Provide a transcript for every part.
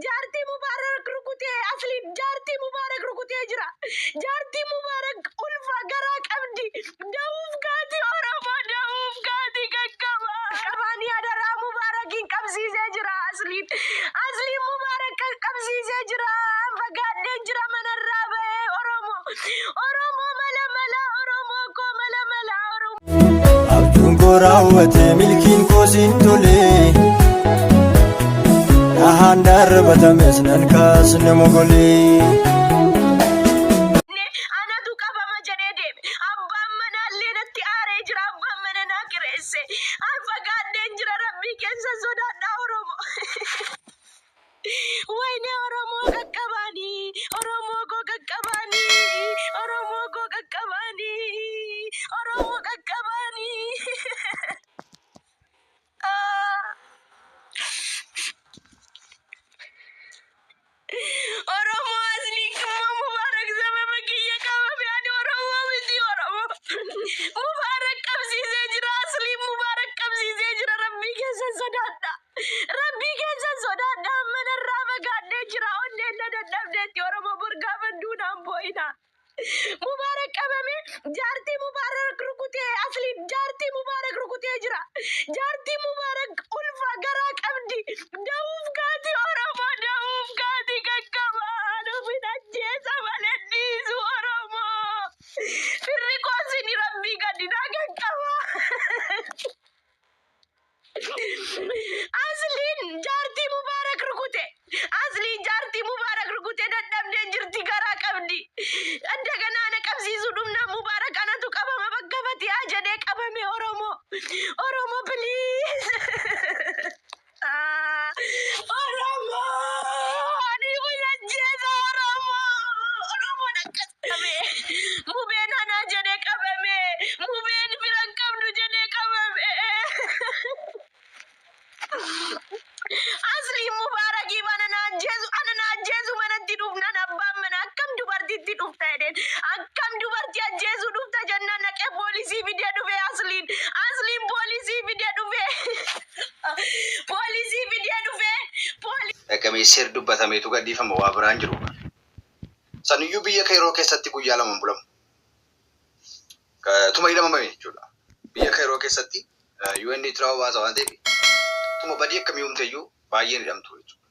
جارتي مبارك ركوتي أصلي جارتي مبارك ركوتي أجرا جارتي مبارك ألفا قراك أبدي دوف كاتي أورما دوف كاتي ككما كماني أدرا مبارك كبسي زجرا أصلي مبارك كبسي زجرا فقاد نجرا من الرابع أورمو أورمو ملا ملا أورمو كو ملا ملا أورمو أبتون كراوة ملكين كوسين تولي Ahan darbata mesnan kas nemogoli ana tu kaba majanede abba manalle natti are jira abba manana kirese alfa gadde jira rabbi kensa soda da oromo wayne oromo kakkabani oromo go kakkabani oromo go kakkabani oromo kakkabani Oromo asli kuma mubarak zama makiya kama yani Oromo miti Oromo mubarak kabsi zejira asli mubarak kabsi zejira rabbi kesa sodada mana rama gadde jira onne nada dabde Oromo burga banduna boina mubarak kabame jarti mubarak rukute asli jarti mubarak rukute jira jarti mubarak ulfa garak abdi dauf gati Oromo dauf gati kakkaba dufina jesa malenisu Oromo firri kosini rabbi gadina kakkaba aslin jarti mubarak rukute asli jarti mubarak rukute dadhabde jirti garak abdi እንደገና ነቀብሲሱ ዱምና ሙባረክ አናቱ ቀበመ በገበት ያጀዴ ቀበሜ ኦሮሞ ፕሊዝ ኦሮሞ አኒ ወጀጀ ኦሮሞ ነቀስ ቀበሜ ሙቤን አና ጀዴ ቀበሜ ሙቤን ቢረን ቀብዱ ጀዴ ቀበሜ asli mubarak ibanana jesu manatti dhufnan abbaan mana akkam dubartitti dhufta jedheen akkam dubartii ajjeesu dhufta jennaan naqee poolisii fidee dhufe asliin poolisii fidee dhufe poolisii fidee dhufe Dhaqamee seer dubbatameetu gadhiifama waa biraan jiru. Saniyyuu biyya Kairoo keessatti guyyaa lama bulamu. Tuma hidhamame jechuudha. Biyya Kairoo keessatti UN Tiraa baasa waan ta'eef tuma badii akkamii humteeyyuu baay'een hidhamtu jechuudha.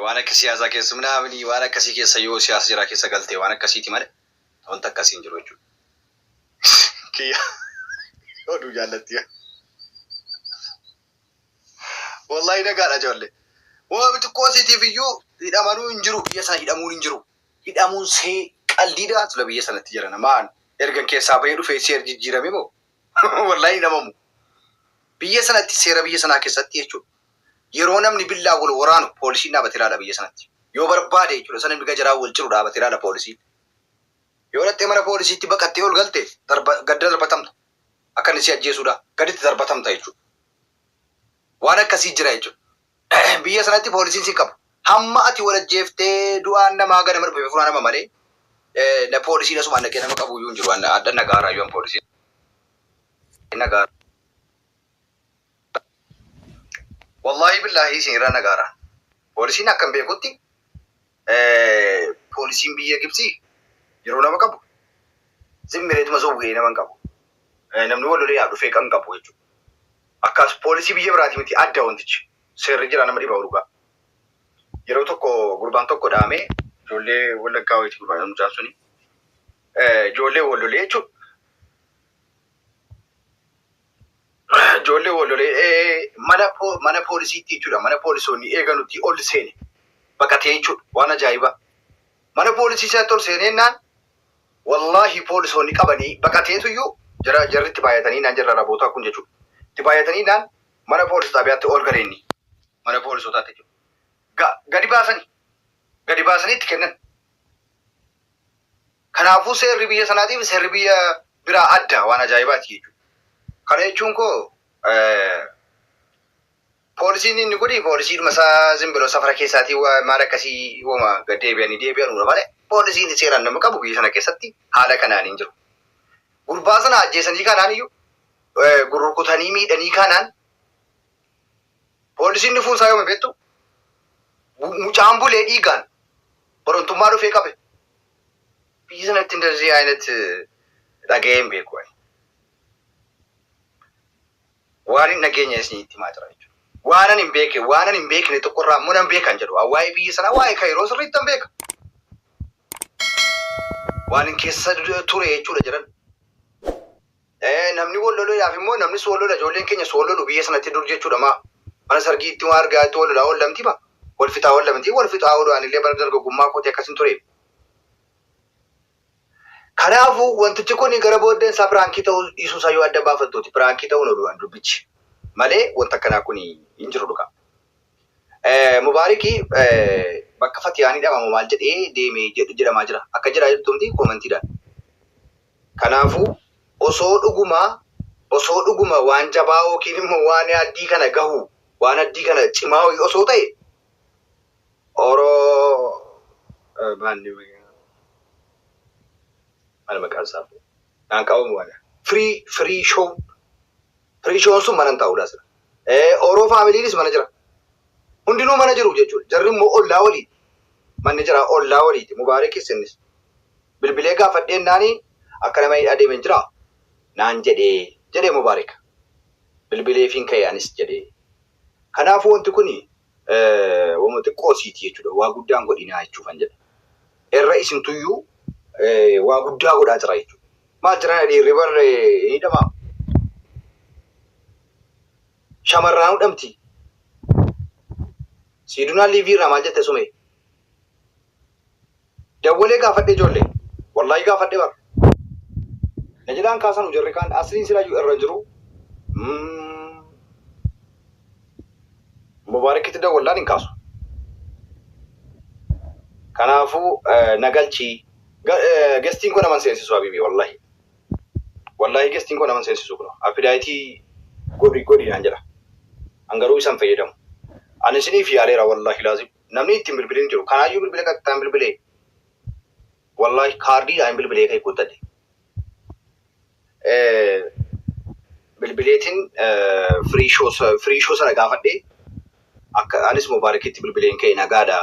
Waan akka siyaasaa keessa minaaminii waan akkasii keessa yoo siyaasa jiraa keessa galtee waan akkasiiti malee wanta akkasiin jiru jechuudha. Kiyya oduu jaallatti. Wallahi nagaadha ijoollee. Waan xiqqoosiitiif iyyuu hidhamanuu hin jiru biyya sana hidhamuun hin jiru. Hidhamuun see qaldiidha tula biyya sanatti jira namaan ergan keessaa bahee dhufee seer jijjiirame moo wallahi hidhamamu. Biyya sanatti seera biyya sanaa keessatti jechuudha. Yeroo namni billaa wal waraanu poolisiin dhaabatee ilaala biyya sanatti. Yoo barbaade jechuudha sana namni gajaraa wal ciru dhaabatee ilaala poolisiin. Yoo dhattee mana poolisiitti baqattee ol galte gadda darbatamta. Akka inni si ajjeesuudha gaditti darbatamta jechuudha. Waan akkasii jira jechuudha. Biyya sanatti poolisiin si qabu. Hamma ati wal ajjeeftee du'aan namaa gana marfamee furaa nama malee na poolisiin asuma naqee nama qabu iyyuu hin jiru. Adda nagaaraa iyyuu poolisiin. Nagaaraa. Wallahi billahi sinirra nagara. Poolisiin akkam beekutti poolisiin biyya Gibxii yeroo nama qabu zimmireetuma soowwee nama qabu. Namni wal lolee dhufee kan qabu jechuudha. Akkas poolisii biyya biraati miti adda wantichi. Seerri jira nama dhibaa dhugaa. Yeroo tokko gurbaan tokko dhaamee ijoollee Wallaggaa wayitii gurbaan mucaan suni ijoollee wal lolee jechuudha. Ijoollee wal lolee mana poolisiitti jechuudha. Mana poolisoonni eeganutti ol seene baqatee jechuudha. Waan ajaa'ibaa. Mana poolisii isaatti ol seeneennaan wallahi poolisoonni qabanii baqateetu iyyuu jarritti baay'atanii naan jarra rabootaa kun jechuudha. Itti baay'atanii naan mana poolisii xaabiyaatti ol galeenni. Mana poolisootaatti jechuudha. Gadi baasanii itti kennan. Kanaafuu seerri biyya sanaatiif seerri biyya biraa adda waan ajaa'ibaati jechuudha. Kana jechuun koo poolisiin inni godhi poolisiin masaa zimbiroo safara keessaatii maal akkasii wooma gad deebi'anudha malee poolisiin seeraan nama qabu biyya sana keessatti haala kanaan hin jiru. Gurbaa sana ajjeesanii kanaan iyyuu gurrukutanii miidhanii kanaan poolisiin dhufuun isaa yooma beektu mucaan bulee dhiigaan borontummaa dhufee qabe. Biyya sanatti እንደዚህ አይነት dhaga'een beeku. Waan hin dhageenye isinitti himaa jira jechuudha. Waan hin beekne tokkorraa immoo nan beekan jedhu. Waa'ee biyya sanaa waa'ee Kaayiroo sirriitti nan beeka. Waan hin keessa ture jechuudha jedhan. Namni wal loluudhaaf immoo namni wal lola ijoolleen keenya wal lolu biyya sanatti dur jechuudha maa. Mana sargiitti waan argaatti wal lolaa lamti maa. Wal fixaa ooluudhaan illee bara dargaggummaa kootee akkasin ture. Kanaafuu wantichi kun gara booddeen isaa piraankii ta'uu dhiisuu isaa yoo adda baafattuuti. Piraankii ta'uun oduudhaan dubbichi. Malee wanta akkanaa kun hin jiru dhugaa. Mubaarikii bakka Fatiyaanii dhabamu maal jedhee deemee jedhamaa jira. Akka jedhaa jirtumti koomantiidhaan. Kanaafuu osoo dhuguma waan jabaa yookiin immoo waan addii kana gahu waan addii kana cimaa osoo ta'e maal maqaan isaa naan qabamu waan free show sun mana hin taa'uudhaas. Oroo faamiliinis mana jira. Hundinuu mana jiru jechuudha. Jarri immoo ollaa waliiti. Manni jira ollaa waliiti. Mubaarikis innis bilbilee gaafadheen naanii akka nama adeemen jira. Naan jedhee Mubaarik. Bilbileefiin ka'e anis jedhee. Kanaafuu wanti kun wama xiqqoo siiti jechuudha. Waa guddaan godhinaa jechuufan jedha. Irra isintuyyuu waa guddaa godhaa jira jechuudha. Maal jiran dhiirri barree ni dhamaa. Shamarraan hudhamti. Siidunaan liivii irraa maal jette sume? Dawwalee gaafadhe ijoollee. Wallaahi gaafadhe bara. Najilaan kaasan jarri kaan asliin silaayyuu irra jiru. Mubaarakitti dawwallaan hin kaasu. Kanaafuu nagalchii. Gestiin kun naman seensisu habiibii wallaahi. Wallaahi gestiin kun naman seensisu kun. Appidaayitii godhiidhaan jira. Angaruu isaan fayyadamu. Ani isiniif yaaleera wallaahi laazim. Namni ittiin bilbileen jiru. Kanaayyuu bilbilee kattaan bilbilee. Wallaahi kaardiidhaan bilbilee ka'e guuttadhe. Bilbileetiin firii shoo sana gaafadhee akka anis Mubaarakitti bilbileen ka'e nagaadha.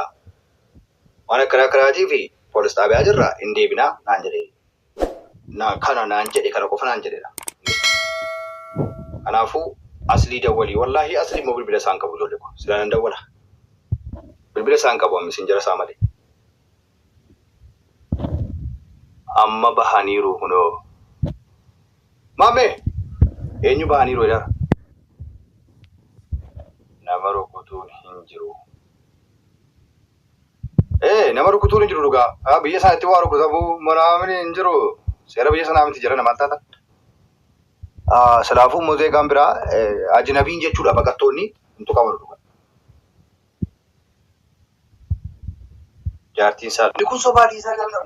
Waan akkanaatii fi poolis xaabiyaa jirra hin deebinaa naan jedhee. Kana qofa naan jedheedha. Kanaafuu aslii dawwalii wallaahi aslii immoo bilbila isaan qabu ijoollee kun silaa nan dawwala. Bilbila isaan qabu ammis hin jira isaa malee. Amma bahaniiru kunoo. Maamee eenyu bahaniiru jedhara. Nama rukutuun hin jiru. Nama rukutuun hin jiru dhugaa. Biyya isaaniitti waa rukutamuu manaamni hin jiru. Seera biyya sanaa miti jira namaan taata. Silaafuu muuziqaan biraa ajnabiin jechuudha baqattoonni hin tuqaman dhugaa. Jaartiin isaa. Inni kun sobaatii isaa galma.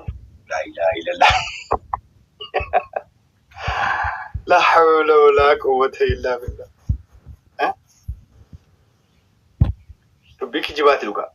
Laa ilaaha illallah. La hawla wala quwwata illa billah. Dubbii kijibaati dhugaa.